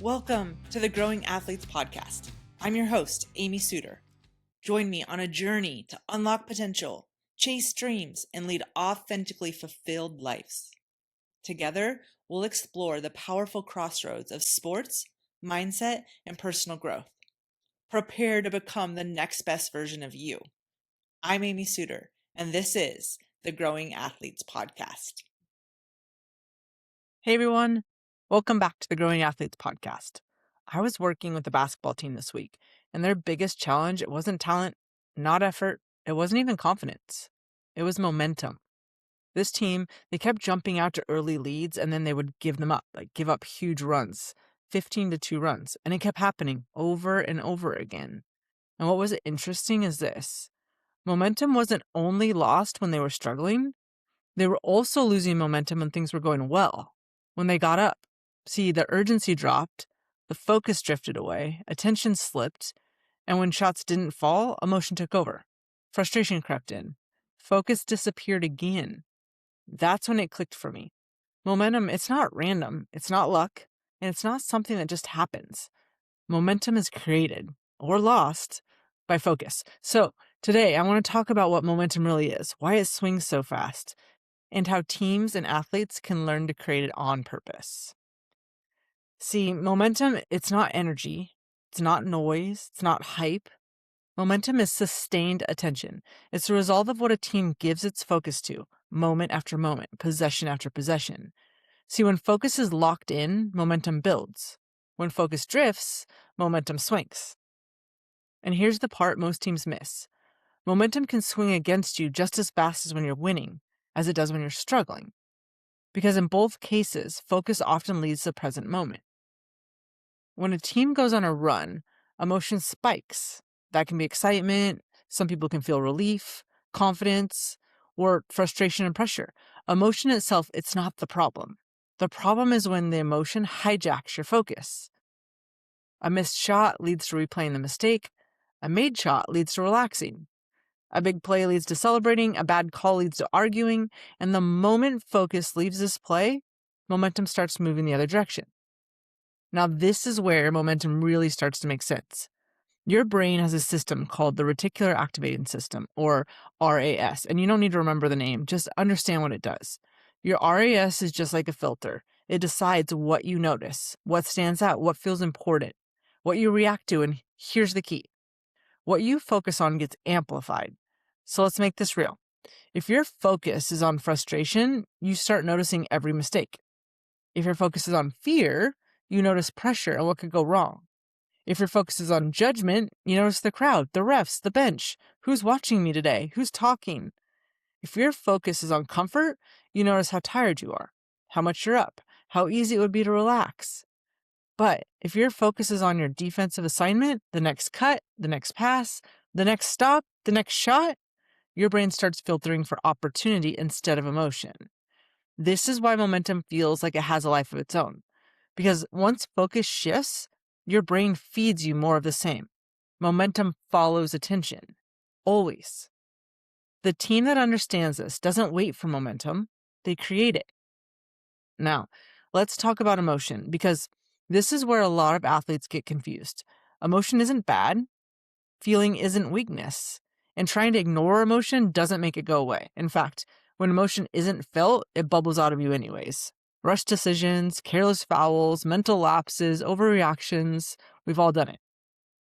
Welcome to the Growing Athletes Podcast. I'm your host, Amy Suter. Join me on a journey to unlock potential, chase dreams, and lead authentically fulfilled lives. Together, we'll explore the powerful crossroads of sports, mindset, and personal growth. Prepare to become the next best version of you. I'm Amy Suter, and this is the Growing Athletes Podcast. Hey everyone, welcome back to the Growing Athletes Podcast. I was working with the basketball team this week, and their biggest challenge, it wasn't talent, not effort, it wasn't even confidence. It was momentum. This team, they kept jumping out to early leads and then they would give them up, give up huge runs, 15-2 runs, and it kept happening over and over again. And what was interesting is this. Momentum wasn't only lost when they were struggling, they were also losing momentum when things were going well. When they got up, see, the urgency dropped, the focus drifted away, attention slipped, and when shots didn't fall, emotion took over. Frustration crept in. Focus disappeared again. That's when it clicked for me. Momentum, it's not random, it's not luck, and it's not something that just happens. Momentum is created or lost by focus. So today I want to talk about what momentum really is, why it swings so fast, and how teams and athletes can learn to create it on purpose. See, momentum, it's not energy, it's not noise, it's not hype. Momentum is sustained attention. It's the result of what a team gives its focus to, moment after moment, possession after possession. See, when focus is locked in, momentum builds. When focus drifts, momentum swings. And here's the part most teams miss. Momentum can swing against you just as fast as when you're winning, as it does when you're struggling. Because in both cases, focus often leads to the present moment. When a team goes on a run, emotion spikes. That can be excitement, some people can feel relief, confidence, or frustration and pressure. Emotion itself, it's not the problem. The problem is when the emotion hijacks your focus. A missed shot leads to replaying the mistake. A made shot leads to relaxing. A big play leads to celebrating, a bad call leads to arguing, and the moment focus leaves this play, momentum starts moving the other direction. Now, this is where momentum really starts to make sense. Your brain has a system called the reticular activating system, or RAS, and you don't need to remember the name, just understand what it does. Your RAS is just like a filter. It decides what you notice, what stands out, what feels important, what you react to, and here's the key. What you focus on gets amplified. So let's make this real. If your focus is on frustration, you start noticing every mistake. If your focus is on fear, you notice pressure and what could go wrong. If your focus is on judgment, you notice the crowd, the refs, the bench, who's watching me today, who's talking. If your focus is on comfort, you notice how tired you are, how much you're up, how easy it would be to relax. But if your focus is on your defensive assignment, the next cut, the next pass, the next stop, the next shot, your brain starts filtering for opportunity instead of emotion. This is why momentum feels like it has a life of its own. Because once focus shifts, your brain feeds you more of the same. Momentum follows attention. Always. The team that understands this doesn't wait for momentum, they create it. Now, let's talk about emotion, because this is where a lot of athletes get confused. Emotion isn't bad. Feeling isn't weakness. And trying to ignore emotion doesn't make it go away. In fact, when emotion isn't felt, it bubbles out of you anyways. Rushed decisions, careless fouls, mental lapses, overreactions, we've all done it.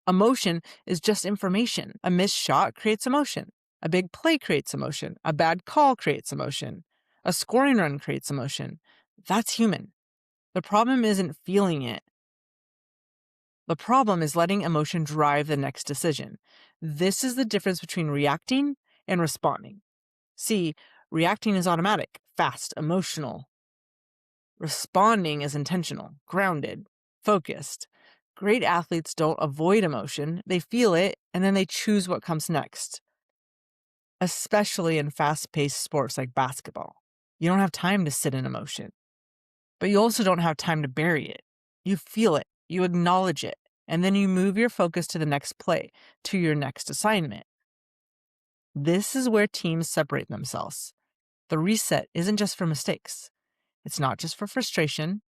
Emotion is just information. A missed shot creates emotion. A big play creates emotion. A bad call creates emotion. A scoring run creates emotion. That's human. The problem isn't feeling it. The problem is letting emotion drive the next decision. This is the difference between reacting and responding. See, reacting is automatic, fast, emotional. Responding is intentional, grounded, focused. Great athletes don't avoid emotion, they feel it, and then they choose what comes next. Especially in fast-paced sports like basketball. You don't have time to sit in emotion. But you also don't have time to bury it. You feel it, you acknowledge it, and then you move your focus to the next play, to your next assignment. This is where teams separate themselves. The reset isn't just for mistakes. It's not just for frustration.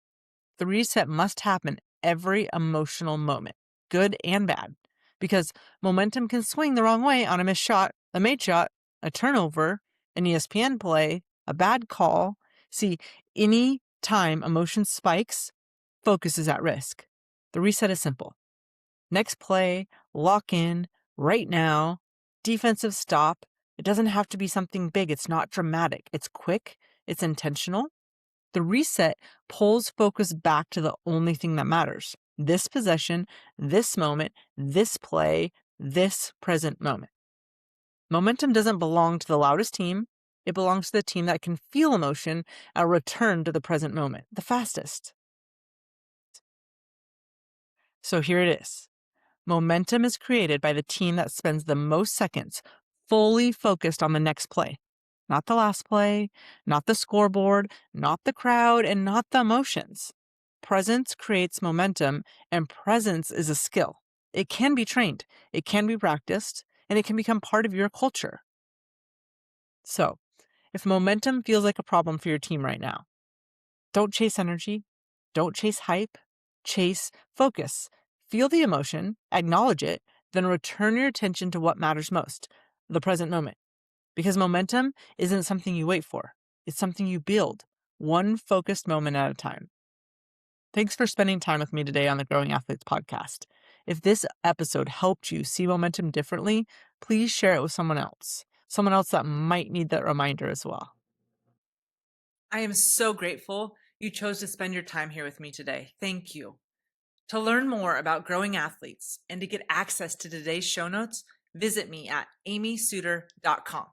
The reset must happen every emotional moment, good and bad, because momentum can swing the wrong way on a missed shot, a made shot, a turnover, an ESPN play, a bad call. See, any time emotion spikes, focus is at risk. The reset is simple. Next play, lock in, right now, defensive stop. It doesn't have to be something big. It's not dramatic. It's quick. It's intentional. The reset pulls focus back to the only thing that matters. This possession, this moment, this play, this present moment. Momentum doesn't belong to the loudest team. It belongs to the team that can feel emotion and return to the present moment the fastest. So here it is. Momentum is created by the team that spends the most seconds fully focused on the next play. Not the last play, not the scoreboard, not the crowd, and not the emotions. Presence creates momentum, and presence is a skill. It can be trained, it can be practiced, and it can become part of your culture. So, if momentum feels like a problem for your team right now, don't chase energy, don't chase hype, chase focus. Feel the emotion, acknowledge it, then return your attention to what matters most, the present moment. Because momentum isn't something you wait for, it's something you build, one focused moment at a time. Thanks for spending time with me today on the Growing Athletes podcast. If this episode helped you see momentum differently, please share it with someone else that might need that reminder as well. I am so grateful you chose to spend your time here with me today. Thank you. To learn more about Growing Athletes and to get access to today's show notes, visit me at amysuter.com.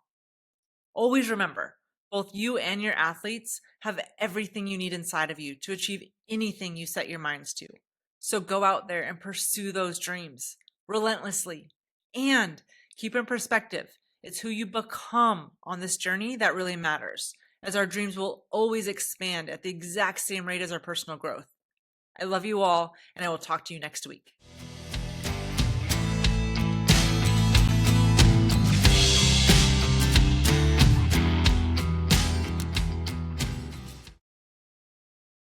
Always remember, both you and your athletes have everything you need inside of you to achieve anything you set your minds to. So go out there and pursue those dreams relentlessly. And keep in perspective, it's who you become on this journey that really matters, as our dreams will always expand at the exact same rate as our personal growth. I love you all, and I will talk to you next week.